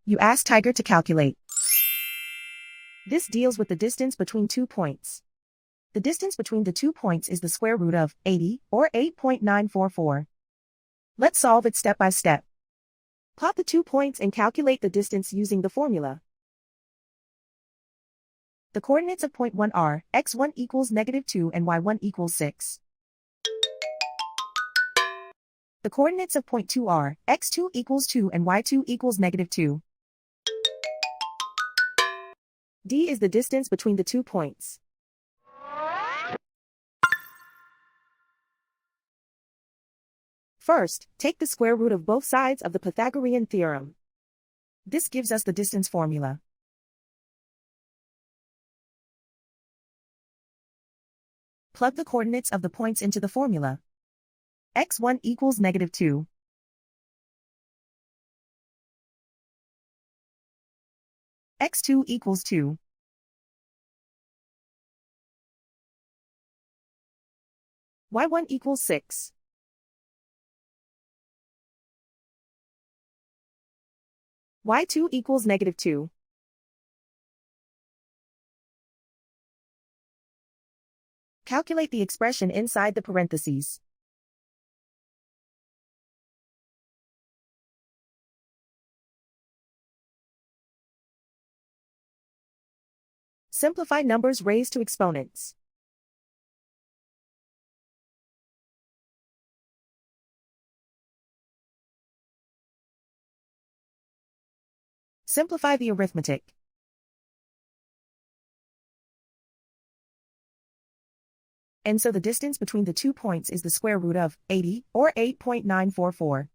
You ask Tiger to calculate. This deals with the distance between 2 points. The distance between the 2 points is the square root of 80, or 8.944. Let's solve it step by step. Plot the 2 points and calculate the distance using the formula. The coordinates of point 1 are x1 equals -2 and y1 equals 6. The coordinates of point 2 are x2 equals 2 and y2 equals -2. D is the distance between the 2 points. First, take the square root of both sides of the Pythagorean theorem. This gives us the distance formula. Plug the coordinates of the points into the formula. x1 equals -2. x2 equals 2. y1 equals 6. y2 equals -2. Calculate the expression inside the parentheses. Simplify numbers raised to exponents. Simplify the arithmetic. And so the distance between the 2 points is the square root of 80, or 8.944.